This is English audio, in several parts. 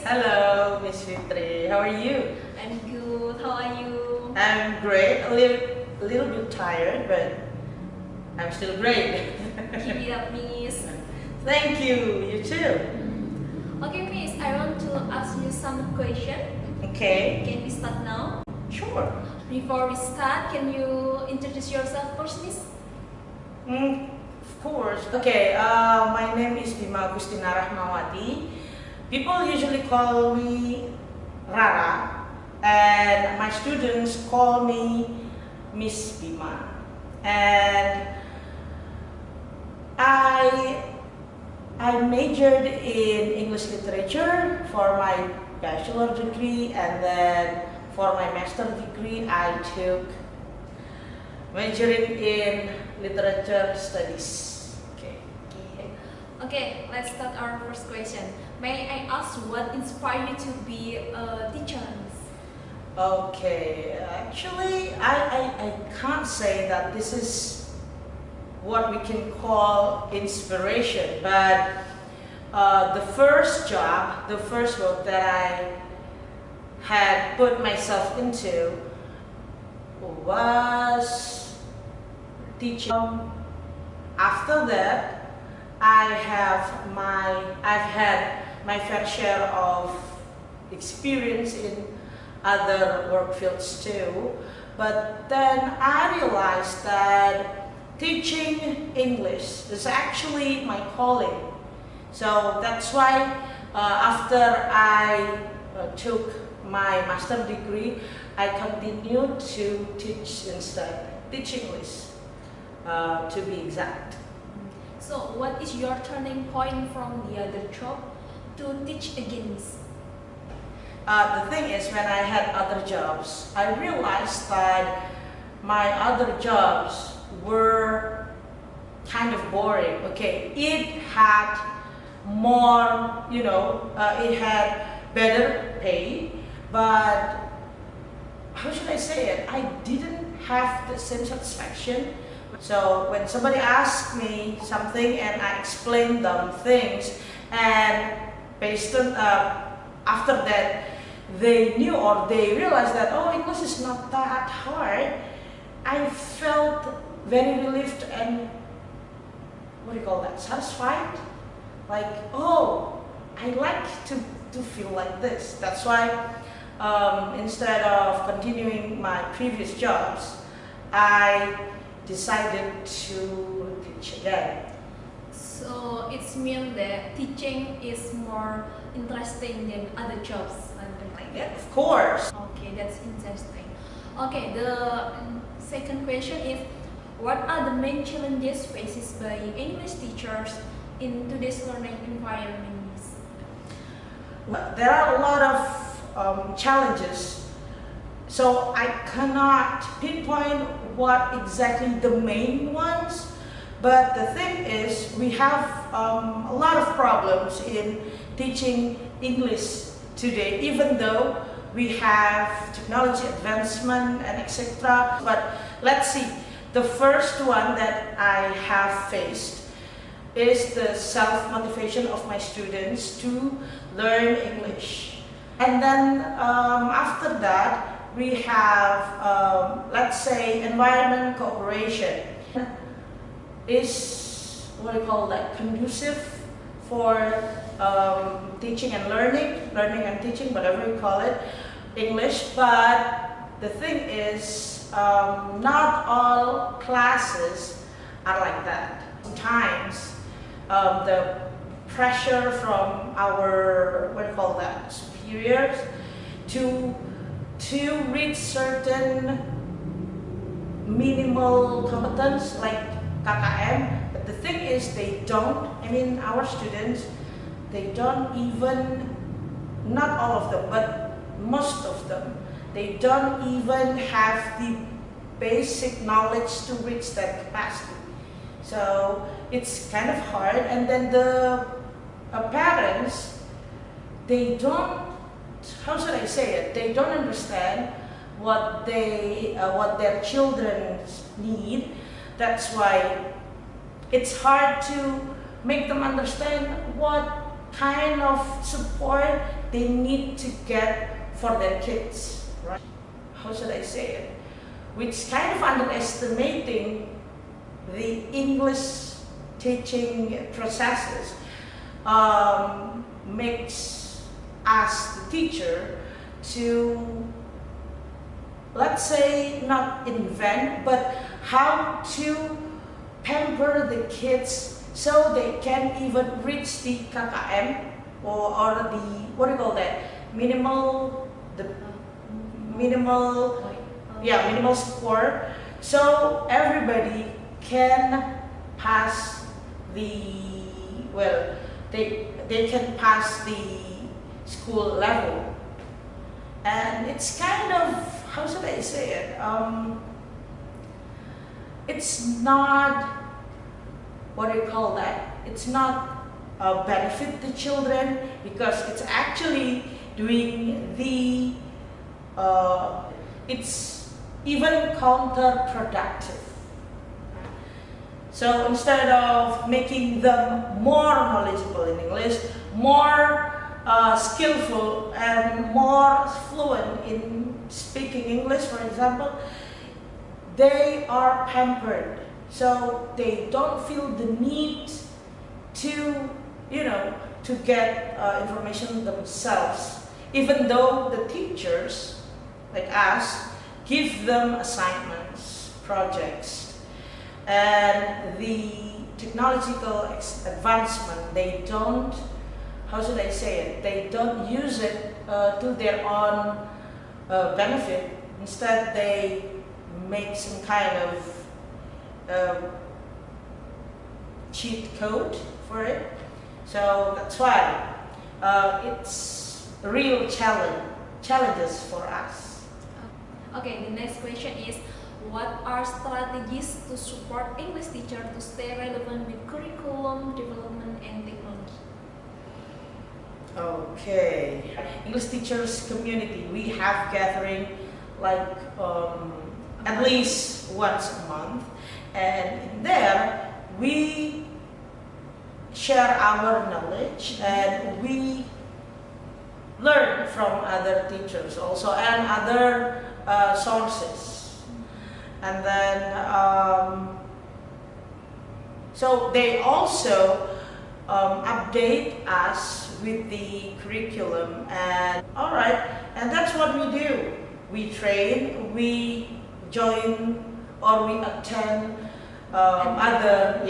Hello, Miss Fitri. How are you? I'm good. How are you? I'm great. A little bit tired, but I'm still great. Keep it up, Miss. Thank you. You too. Okay, Miss. I want to ask you some question. Okay. Can we start now? Sure. Before we start, can you introduce yourself first, Miss? Of course. Okay. My name is Bima Agustina Rahmawati. People usually call me Rara, and my students call me Miss Bima. And I I majored in English literature for my bachelor degree, and then for my master degree I took majoring in literature studies. Okay. Okay, let's start our first question. May I ask what inspired you to be a teacher, Miss? Okay, actually, I can't say that this is what we can call inspiration, but the first job, the first work that I had put myself into was teaching. After that, I've had my fair share of experience in other work fields too, but then I realized that teaching English is actually my calling. So that's why after I took my master degree, I continued to teach instead, teach English to be exact. So, what is your turning point from the other job to teach again, Miss? The thing is, when I had other jobs, I realized that my other jobs were kind of boring. Okay, it had more, it had better pay, but how should I say it? I didn't have the same satisfaction. So when somebody asked me something and I explained them things, and based on after that they knew or they realized that English is not that hard, I felt very relieved and satisfied. Like, I like to feel like this. That's why instead of continuing my previous jobs, I decided to teach again. So, it means that teaching is more interesting than other jobs, something like that. Of course. Okay, that's interesting. Okay, the second question is, what are the main challenges faced by English teachers in today's learning environment? There are a lot of challenges, so I cannot pinpoint what exactly the main ones. But the thing is, we have a lot of problems in teaching English today, even though we have technology advancement and etc. But let's see, the first one that I have faced is the self-motivation of my students to learn English. And then after that, we have, let's say, environment cooperation. Is conducive for teaching and learning and teaching, whatever you call it, English. But the thing is, not all classes are like that. Sometimes the pressure from our superiors to reach certain minimal competence like KKM, but the thing is our students, they don't even, not all of them, but most of them, they don't even have the basic knowledge to reach that capacity. So it's kind of hard, and then the parents, they don't, how should I say it, they don't understand what their children need. That's why it's hard to make them understand what kind of support they need to get for their kids, right? How should I say it? Which kind of underestimating the English teaching processes makes us, the teacher, to, let's say, not invent, but how to pamper the kids so they can even reach the KKM or the, what do you call that? Minimal score. So everybody can pass the, well, they can pass the school level. And it's kind of, how should I say it? It's not, what do you call that? It's not benefit the children, because it's actually doing the, it's even counterproductive. So instead of making them more knowledgeable in English, more skillful and more fluent in speaking English, for example, they are pampered. So they don't feel the need to, to get information themselves, even though the teachers, like us, give them assignments, projects, and the technological advancement, they don't, how should I say it, they don't use it to their own benefit. Instead, they make some kind of cheat code for it. So that's why it's a real challenges for us. Okay, the next question is, what are strategies to support English teachers to stay relevant with curriculum development and technology? Okay, English teachers community, we have gathering like at least once a month, and in there we share our knowledge and we learn from other teachers also and other sources. And then so they also update us with the curriculum, and all right, and that's what we do. We train, we join, or we attend other,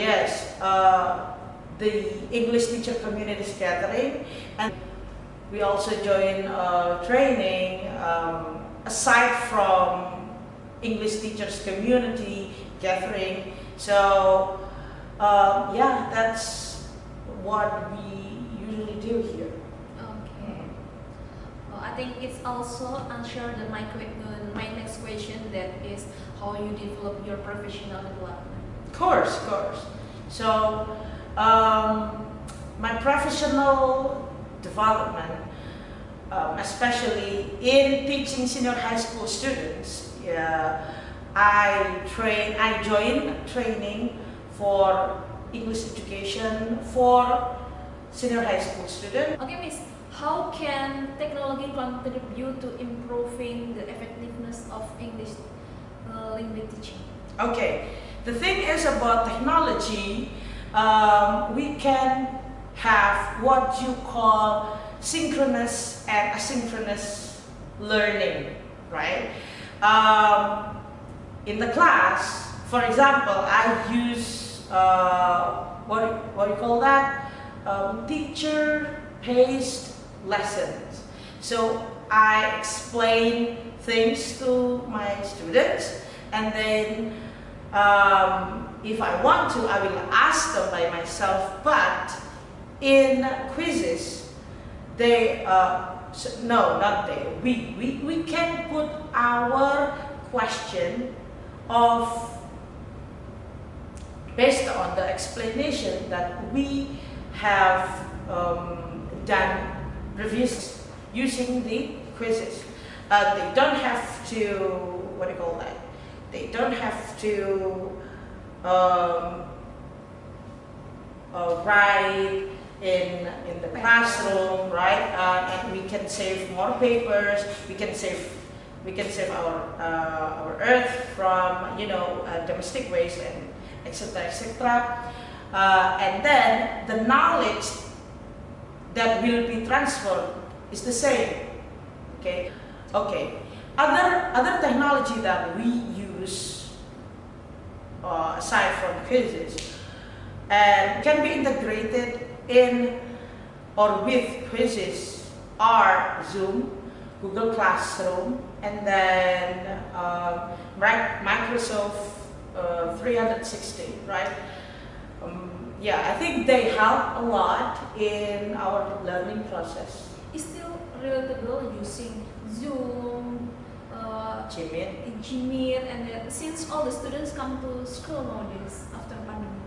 the English teacher communities gathering, and we also join training aside from English teachers community gathering. So yeah, that's what we usually do here. Okay. Well, I think it's also answered my next question, that is how you develop your professional development. Of course. So my professional development, especially in teaching senior high school students, I join training for English education for senior high school students. Okay, Miss, how can technology contribute to improving the effectiveness of English language teaching? Okay, the thing is about technology, we can have what you call synchronous and asynchronous learning, right? In the class, for example, I use what do you call that? Teacher-paced lessons. So I explain things to my students, and then if I want to, I will ask them by myself. But in quizzes, they no, not they. We can put our question of based on the explanation that we have done reviews using the quizzes. They don't have to, what do you call that? They don't have to write in the classroom, right? And we can save more papers. We can save our earth from domestic waste and etc. etc. And then the knowledge that will be transferred is the same. Okay. Other technology that we use aside from quizzes and can be integrated in or with quizzes are Zoom, Google Classroom, and then Microsoft 360, right? Yeah, I think they help a lot in our learning process. It's still relatable using Zoom, Gmail, and then since all the students come to school nowadays after pandemic.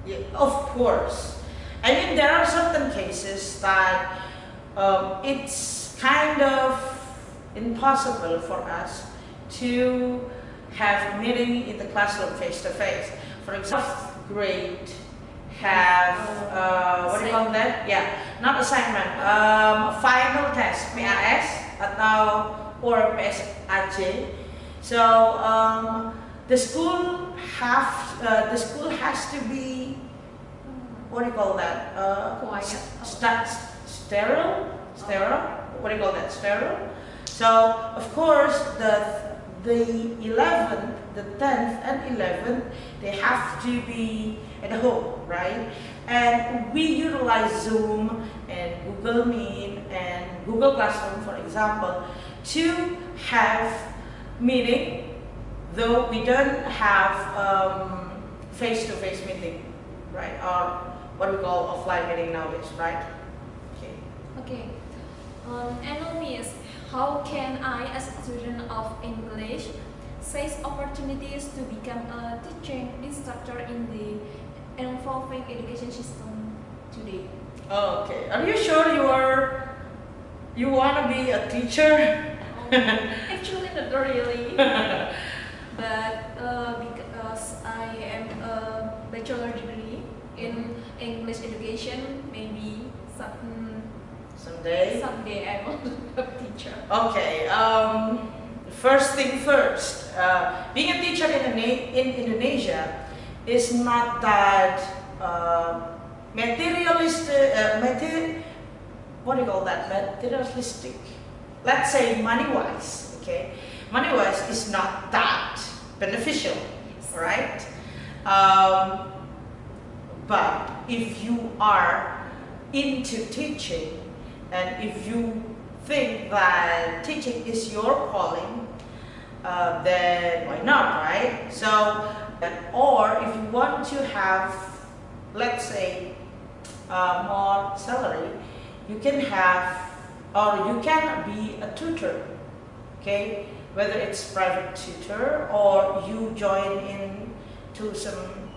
Yeah, of course. I mean, there are certain cases that it's kind of impossible for us to have meeting in the classroom face to face. For example, grade have what do you call that? Yeah, not assignment, final test, PAS or PSAJ. So the school has to be, what do you call that? Sterile. What do you call that? Sterile. So of course the 11th, the 10th and 11th, they have to be at home, right? And we utilize Zoom and Google Meet and Google Classroom, for example, to have meeting, though we don't have face-to-face meeting, right? Or what we call offline meeting nowadays, right? Okay. And Miss, how can I, as a student of English, seize opportunities to become a teaching instructor in the evolving education system today? Okay. Are you sure you want to be a teacher? Actually, not really. But because I am a bachelor degree in English education, maybe someday I want to be a teacher. Okay. First thing first. Being a teacher in Indonesia is not that materialistic. What do you call that? Materialistic. Let's say money-wise. Okay, money-wise is not that beneficial, right? But if you are into teaching, and if you think that teaching is your calling, then why not, right? So, or if you want to have, let's say, more salary, you can have, or you can be a tutor, okay? Whether it's private tutor or you join in to some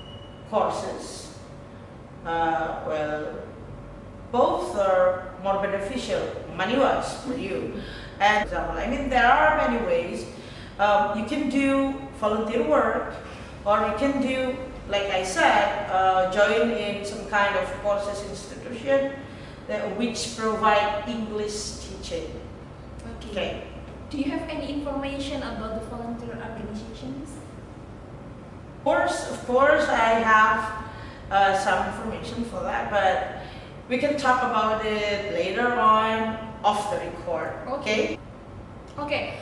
courses. Well, both are more beneficial money-wise for you. And for example, I mean, there are many ways. You can do volunteer work, or you can do, like I said, join in some kind of courses institution which provide English teaching. Okay. Do you have any information about the volunteer organizations? Of course, I have some information for that, but we can talk about it later on off the record. Okay. Okay.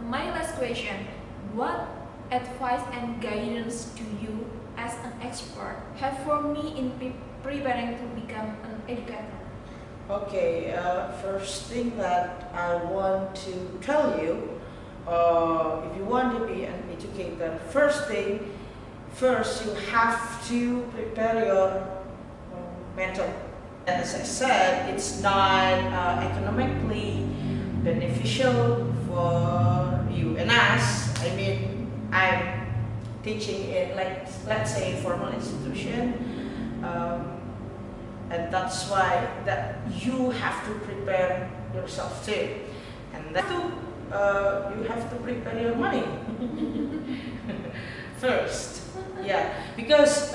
My last question: what advice and guidance do you, as an expert, have for me in preparing to become an educator? Okay. First thing that I want to tell you, if you want to be an educator, first you have to prepare your mental. As I said, it's not economically beneficial for you and us. I mean, I'm teaching in, like, let's say, formal institution, and that's why that you have to prepare yourself too, and that you have to prepare your money first. Yeah, because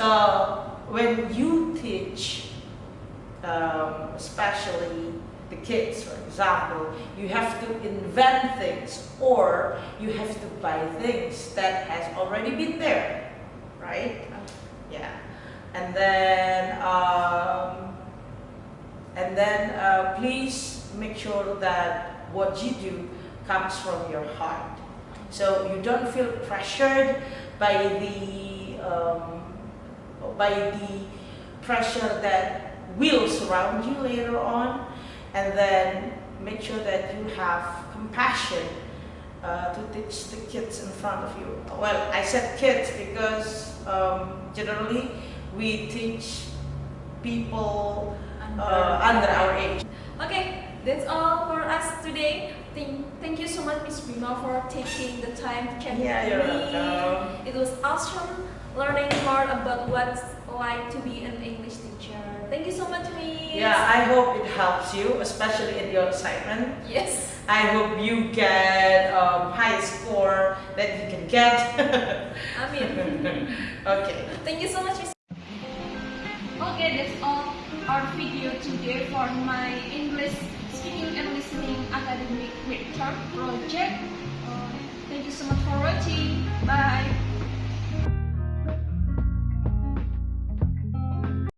when you teach especially the kids, for example, you have to invent things or you have to buy things that has already been there, right? Yeah, and then please make sure that what you do comes from your heart, so you don't feel pressured by the pressure that will surround you later on, and then make sure that you have compassion to teach the kids in front of you. Well, I said kids because generally we teach people under our age. Okay, that's all for us today. Thank you so much, Miss Bima, for taking the time to chat Yeah, with you're me. welcome. It was awesome learning more about what's like to be an English teacher. Thank you so much, Miss. Yeah, I hope it helps you, especially in your assignment. Yes. I hope you get highest score that you can get. I mean. Okay. Thank you so much, Miss. Okay, that's all our video today for my English speaking and listening academic midterm project. Thank you so much for watching. Bye.